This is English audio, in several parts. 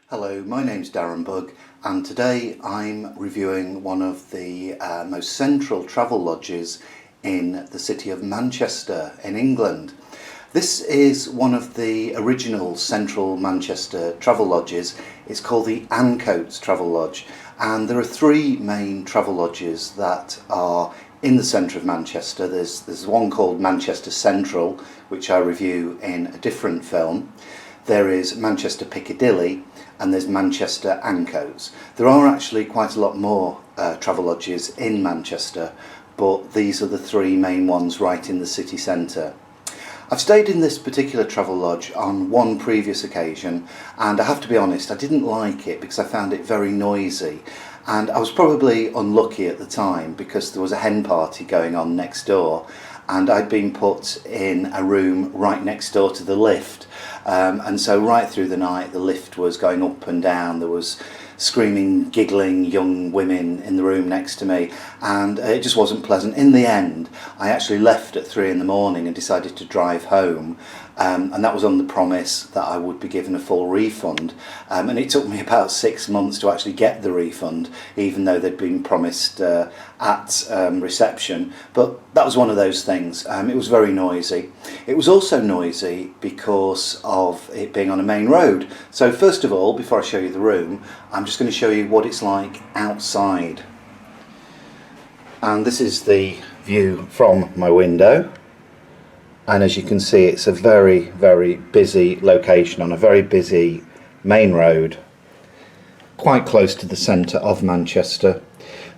Hello, my name's Darren Bugg, and today I'm reviewing one of the most central travel lodges in the city of Manchester in England. This is one of the original central Manchester travel lodges. It's called the Ancoats Travelodge, and there are three main travel lodges that are in the centre of Manchester. There's one called Manchester Central, which I review in a different film. There is Manchester Piccadilly, and there's Manchester Ancoats. There are actually quite a lot more travel lodges in Manchester, but these are the three main ones right in the city centre. I've stayed in this particular travel lodge on one previous occasion, and I have to be honest, I didn't like it because I found it very noisy, and I was probably unlucky at the time because there was a hen party going on next door, and I'd been put in a room right next door to the lift. And so right through the night the lift was going up and down. There was screaming, giggling young women in the room next to me, and it just wasn't pleasant. In the end, I actually left at 3 in the morning and decided to drive home, and that was on the promise that I would be given a full refund, and it took me about 6 months to actually get the refund, even though they'd been promised at reception. But that was one of those things. It was very noisy. It was also noisy because of it being on a main road. So first of all, before I show you the room, I'm just going to show you what it's like outside. And this is the view from my window, and as you can see, it's a very, very busy location on a very busy main road, quite close to the centre of Manchester.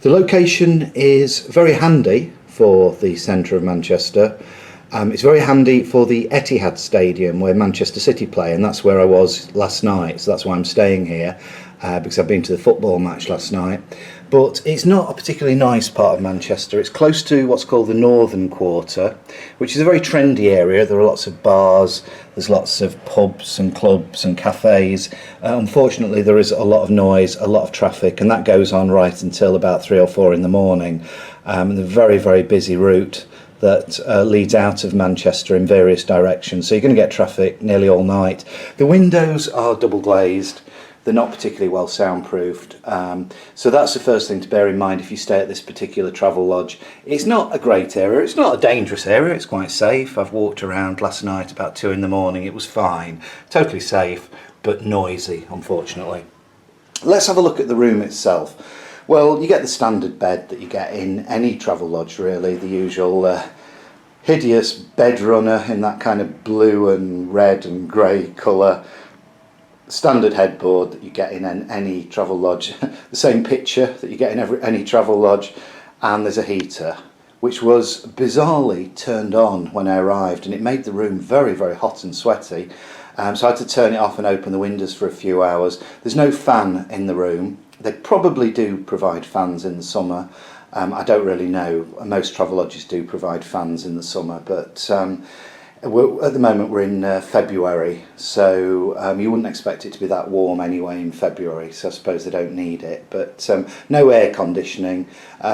The location is very handy for the centre of Manchester. It's very handy for the Etihad Stadium where Manchester City play, and that's where I was last night, so that's why I'm staying here, because I've been to the football match last night. But it's not a particularly nice part of Manchester. It's close to what's called the Northern Quarter, which is a very trendy area. There are lots of bars, there's lots of pubs and clubs and cafes. Unfortunately, there is a lot of noise, a lot of traffic, and that goes on right until about 3 or 4 in the morning. And a very, very busy route that leads out of Manchester in various directions, so you're going to get traffic nearly all night. The windows are double glazed. They're not particularly well soundproofed, so that's the first thing to bear in mind if you stay at this particular travel lodge. It's not a great area, it's not a dangerous area, it's quite safe. I've walked around last night about 2 in the morning, it was fine, totally safe, but noisy, unfortunately. Let's have a look at the room itself. Well, you get the standard bed that you get in any travel lodge really, the usual hideous bed runner in that kind of blue and red and grey colour. Standard headboard that you get in any travel lodge, the same picture that you get in any travel lodge, and there's a heater which was bizarrely turned on when I arrived, and it made the room very, very hot and sweaty, so I had to turn it off and open the windows for a few hours. There's no fan in the room. They probably do provide fans in the summer. I don't really know. Most travel lodges do provide fans in the summer, but at the moment we're in February, so you wouldn't expect it to be that warm anyway in February, so I suppose they don't need it. But no air conditioning.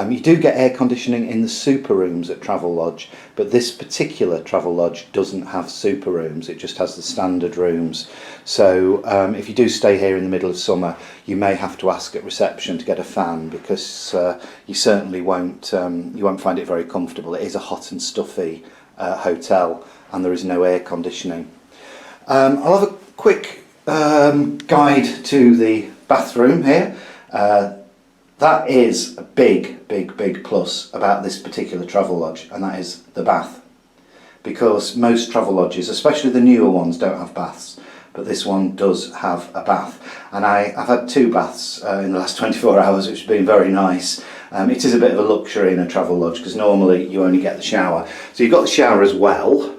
You do get air conditioning in the super rooms at Travelodge, but this particular travel lodge doesn't have super rooms, it just has the standard rooms. So if you do stay here in the middle of summer, you may have to ask at reception to get a fan, because you certainly won't find it very comfortable. It is a hot and stuffy hotel, and there is no air conditioning. I'll have a quick guide to the bathroom here. That is a big, big, big plus about this particular travel lodge, and that is the bath. Because most travel lodges, especially the newer ones, don't have baths, but this one does have a bath. And I've had 2 baths in the last 24 hours, which has been very nice. It is a bit of a luxury in a travel lodge, because normally you only get the shower. So you've got the shower as well.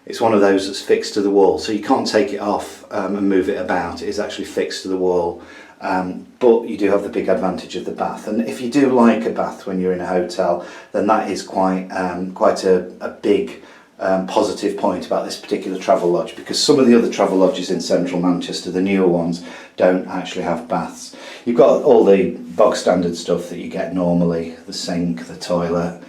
It's one of those that's fixed to the wall, so you can't take it off and move it about. It is actually fixed to the wall, but you do have the big advantage of the bath. And if you do like a bath when you're in a hotel, then that is quite a big positive point about this particular travel lodge, because some of the other travel lodges in central Manchester, the newer ones, don't actually have baths. You've got all the bog standard stuff that you get normally, the sink, the toilet,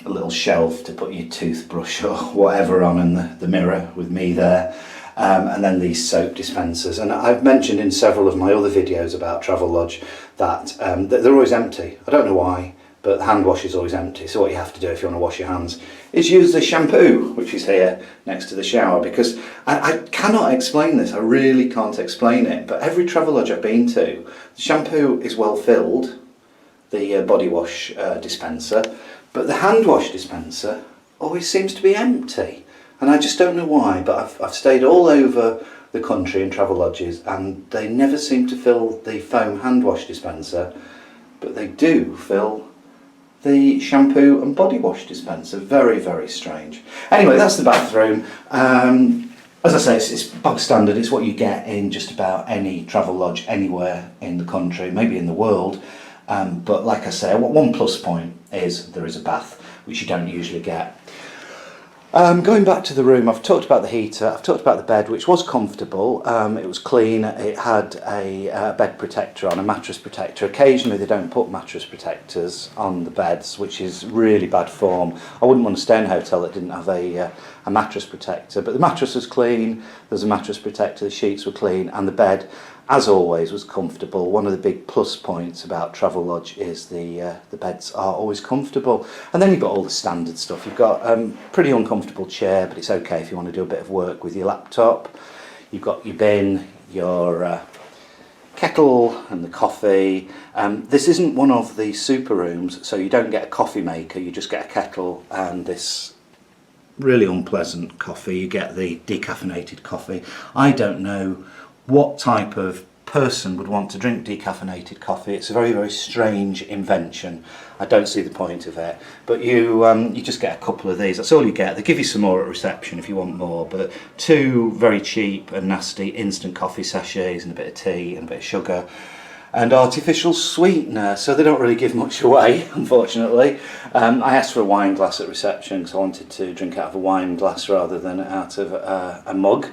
a little shelf to put your toothbrush or whatever on, and the mirror with me there. and then these soap dispensers. And I've mentioned in several of my other videos about Travelodge that they're always empty. I don't know why, but the hand wash is always empty. So what you have to do if you want to wash your hands is use the shampoo, which is here next to the shower, because I cannot explain this. I really can't explain it. But every Travelodge I've been to, the shampoo is well filled, the body wash dispenser, but the hand wash dispenser always seems to be empty. And I just don't know why, but I've stayed all over the country in Travelodges and they never seem to fill the foam hand wash dispenser, but they do fill the shampoo and body wash dispenser. Very, very strange. Anyway, that's the bathroom. As I say, it's bog standard. It's what you get in just about any Travelodge anywhere in the country, maybe in the world. But like I say, one plus point is there is a bath, which you don't usually get. Going back to the room, I've talked about the heater, I've talked about the bed, which was comfortable. It was clean, it had a bed protector on, a mattress protector. Occasionally they don't put mattress protectors on the beds, which is really bad form. I wouldn't want to stay in a hotel that didn't have a mattress protector, but the mattress was clean, there was a mattress protector, the sheets were clean, and the bed, as always, was comfortable. One of the big plus points about Travelodge is the beds are always comfortable. And then you've got all the standard stuff. You've got a pretty uncomfortable chair, but it's okay if you want to do a bit of work with your laptop. You've got your bin, your kettle and the coffee. This isn't one of the super rooms, so you don't get a coffee maker, you just get a kettle and this really unpleasant coffee. You get the decaffeinated coffee. I don't know what type of person would want to drink decaffeinated coffee. It's a very, very strange invention. I don't see the point of it. But you just get a couple of these. That's all you get. They give you some more at reception if you want more. But two very cheap and nasty instant coffee sachets and a bit of tea and a bit of sugar and artificial sweetener. So they don't really give much away, unfortunately. I asked for a wine glass at reception because I wanted to drink out of a wine glass rather than out of a mug.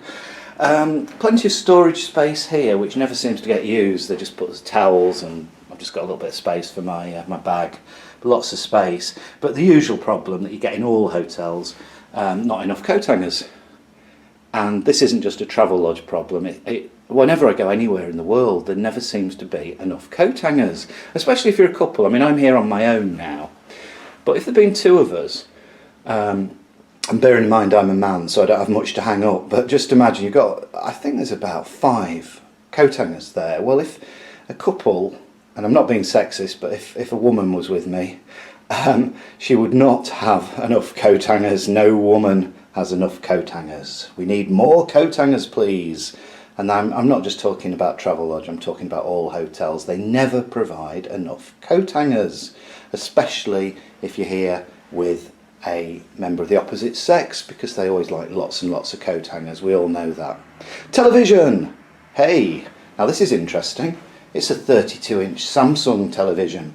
Plenty of storage space here, which never seems to get used. They just put towels, and I've just got a little bit of space for my bag. But lots of space. But the usual problem that you get in all hotels, not enough coat hangers. And this isn't just a Travelodge problem. Whenever I go anywhere in the world, there never seems to be enough coat hangers, especially if you're a couple. I mean, I'm here on my own now, but if there'd been two of us, and bearing in mind I'm a man, so I don't have much to hang up, but just imagine you've got, I think there's about 5 coat hangers there. Well, if a couple, and I'm not being sexist, but if a woman was with me, she would not have enough coat hangers. No woman has enough coat hangers. We need more coat hangers, please. And I'm not just talking about Travelodge, I'm talking about all hotels. They never provide enough coat hangers, especially if you're here with a member of the opposite sex, because they always like lots and lots of coat hangers. We all know that. Television! Hey, now this is interesting. It's a 32-inch Samsung television.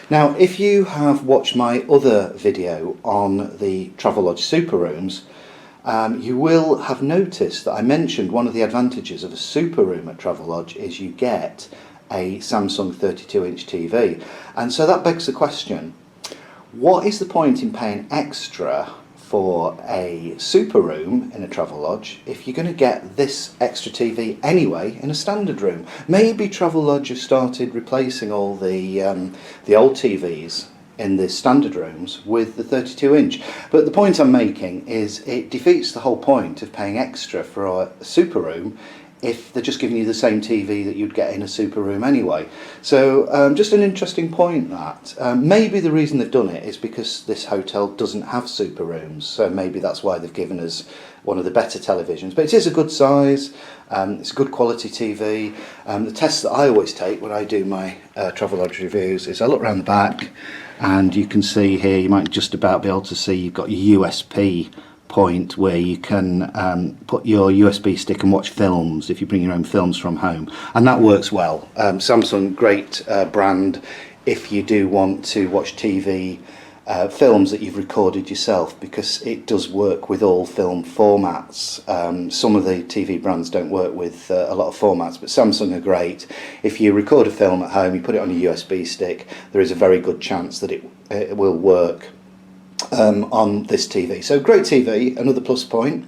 Now, if you have watched my other video on the Travelodge super rooms, you will have noticed that I mentioned one of the advantages of a super room at Travelodge is you get a Samsung 32-inch TV. And so that begs the question, what is the point in paying extra for a super room in a Travelodge if you're going to get this extra TV anyway in a standard room? Maybe Travelodge have started replacing all the old TVs in the standard rooms with the 32-inch. But the point I'm making is it defeats the whole point of paying extra for a super room if they're just giving you the same TV that you'd get in a super room anyway. So just an interesting point that. Maybe the reason they've done it is because this hotel doesn't have super rooms, so maybe that's why they've given us one of the better televisions. But it is a good size, it's a good quality TV. The test that I always take when I do my Travelodge reviews is I look around the back and you can see here, you might just about be able to see you've got your USP point where you can put your USB stick and watch films if you bring your own films from home, and that works well. Samsung, great brand if you do want to watch TV films that you've recorded yourself, because it does work with all film formats. Some of the TV brands don't work with a lot of formats, but Samsung are great. If you record a film at home, you put it on a USB stick, there is a very good chance that it will work on this TV. So great TV, another plus point.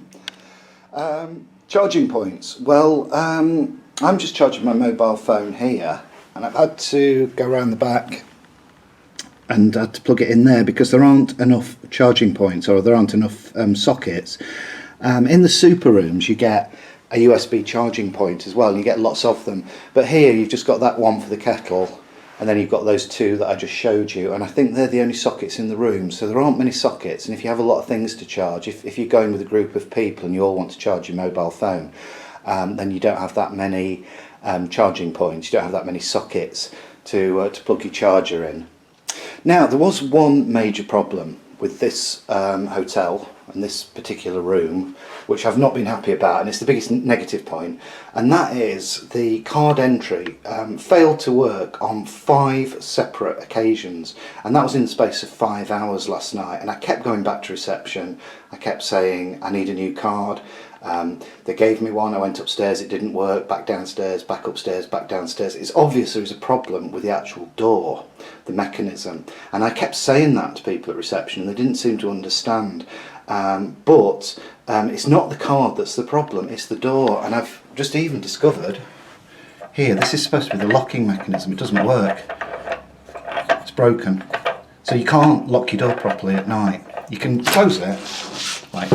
Charging points. Well, I'm just charging my mobile phone here, and I've had to go around the back and had to plug it in there because there aren't enough charging points, or there aren't enough sockets. In the super rooms you get a USB charging point as well, and you get lots of them, but here you've just got that one for the kettle, and then you've got those two that I just showed you, and I think they're the only sockets in the room, so there aren't many sockets. And if you have a lot of things to charge, if you're going with a group of people and you all want to charge your mobile phone, then you don't have that many charging points, you don't have that many sockets to plug your charger in. Now, there was one major problem with this hotel and this particular room, which I've not been happy about, and it's the biggest negative point, and that is the card entry failed to work on 5 separate occasions, and that was in the space of 5 hours last night. And I kept going back to reception, I kept saying I need a new card. They gave me one, I went upstairs, it didn't work, back downstairs, back upstairs, back downstairs. It's obvious there was a problem with the actual door, the mechanism, and I kept saying that to people at reception and they didn't seem to understand. But it's not the card that's the problem, it's the door. And I've just even discovered here, this is supposed to be the locking mechanism, it doesn't work, it's broken, so you can't lock your door properly at night. You can close it like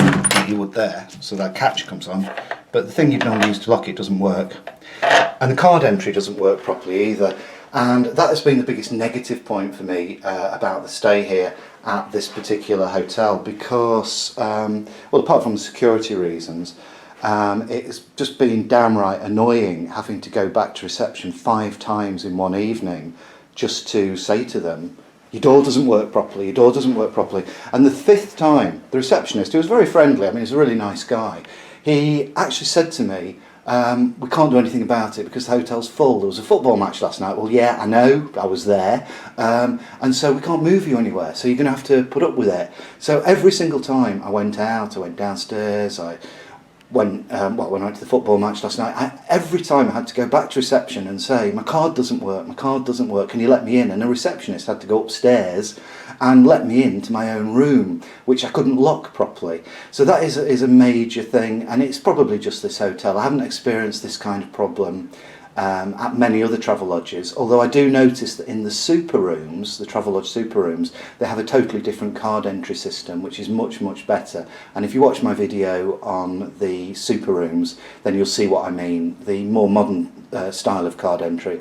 you would there, so that catch comes on, but the thing you'd normally use to lock it doesn't work, and the card entry does't work properly either. And that has been the biggest negative point for me about the stay here at this particular hotel, because well, apart from the security reasons, it's just been downright annoying having to go back to reception 5 times in one evening just to say to them, your door doesn't work properly, your door doesn't work properly. And the 5th time, the receptionist, who was very friendly, I mean, he's a really nice guy, he actually said to me, we can't do anything about it because the hotel's full. There was a football match last night. Well, yeah, I know, I was there, and so we can't move you anywhere, so you're going to have to put up with it. So every single time I went out, I went downstairs, when I went to the football match last night, every time I had to go back to reception and say, my card doesn't work, can you let me in? And a receptionist had to go upstairs and let me into my own room, which I couldn't lock properly. So that is a major thing, and it's probably just this hotel. I haven't experienced this kind of problem at many other Travelodges, although I do notice that in the super rooms, the Travelodge super rooms, they have a totally different card entry system, which is much, much better. And if you watch my video on the super rooms, then you'll see what I mean. The more modern style of card entry,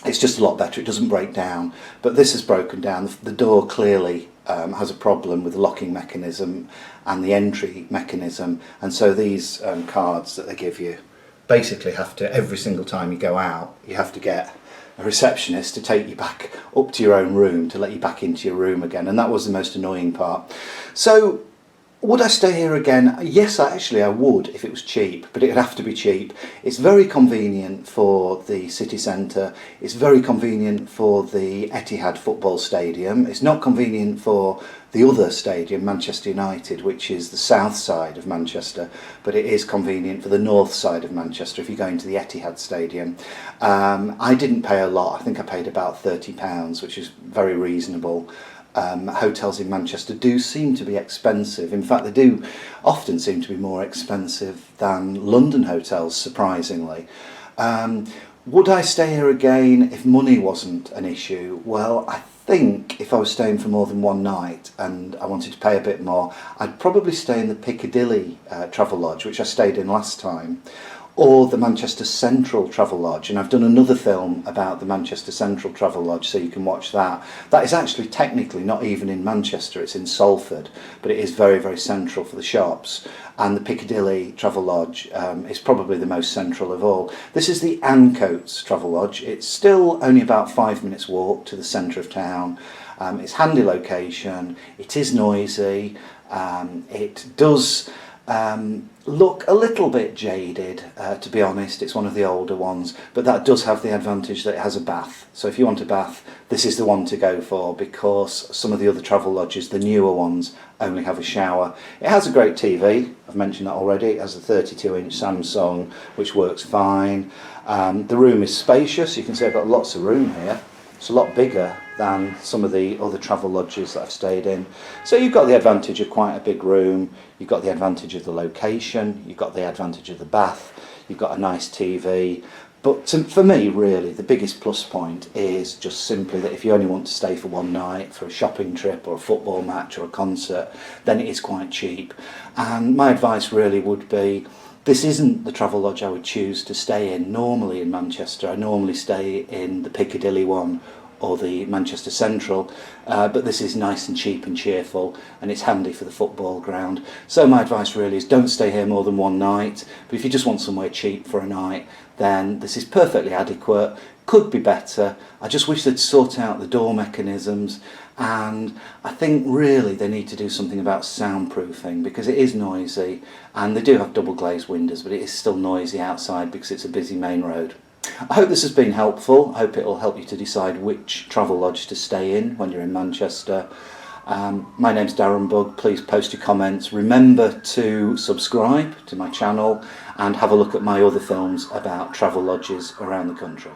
it's just a lot better, it doesn't break down. But this has broken down. The door clearly has a problem with the locking mechanism and the entry mechanism, and so these cards that they give you basically have to, every single time you go out, you have to get a receptionist to take you back up to your own room, to let you back into your room again, and that was the most annoying part. So would I stay here again? Yes, actually I would if it was cheap, but it would have to be cheap. It's very convenient for the city centre, it's very convenient for the Etihad football stadium, it's not convenient for the other stadium, Manchester United, which is the south side of Manchester, but it is convenient for the north side of Manchester if you're going to the Etihad stadium. I didn't pay a lot, I think I paid about £30, which is very reasonable. Hotels in Manchester do seem to be expensive. In fact, they do often seem to be more expensive than London hotels, surprisingly. Would I stay here again if money wasn't an issue? Well, I think if I was staying for more than one night and I wanted to pay a bit more, I'd probably stay in the Piccadilly Travelodge, which I stayed in last time, or the Manchester Central Travelodge, and I've done another film about the Manchester Central Travelodge, so you can watch that. That is actually technically not even in Manchester, it's in Salford, but it is very, very central for the shops. And the Piccadilly Travelodge is probably the most central of all. This is the Ancoats Travelodge. It's still only about 5 minutes walk to the centre of town. It's handy location, it is noisy, it does look a little bit jaded, to be honest. It's one of the older ones, but that does have the advantage that it has a bath. So if you want a bath, this is the one to go for, because some of the other Travelodges, the newer ones, only have a shower. It has a great TV, I've mentioned that already. It has a 32-inch Samsung, which works fine. The room is spacious, you can see I've got lots of room here. It's a lot bigger than some of the other travel lodges that I've stayed in. So you've got the advantage of quite a big room, you've got the advantage of the location, you've got the advantage of the bath, you've got a nice TV. But for me, really, the biggest plus point is just simply that if you only want to stay for one night for a shopping trip or a football match or a concert, then it is quite cheap. And my advice really would be, this isn't the Travelodge I would choose to stay in normally in Manchester. I normally stay in the Piccadilly one or the Manchester Central, but this is nice and cheap and cheerful, and it's handy for the football ground. So my advice really is, don't stay here more than one night, but if you just want somewhere cheap for a night, then this is perfectly adequate. Could be better. I just wish they'd sort out the door mechanisms, and I think really they need to do something about soundproofing, because it is noisy, and they do have double glazed windows, but it is still noisy outside because it's a busy main road. I hope this has been helpful. I hope it will help you to decide which travel lodge to stay in when you're in Manchester. My name's Darren Bugg. Please post your comments. Remember to subscribe to my channel and have a look at my other films about travel lodges around the country.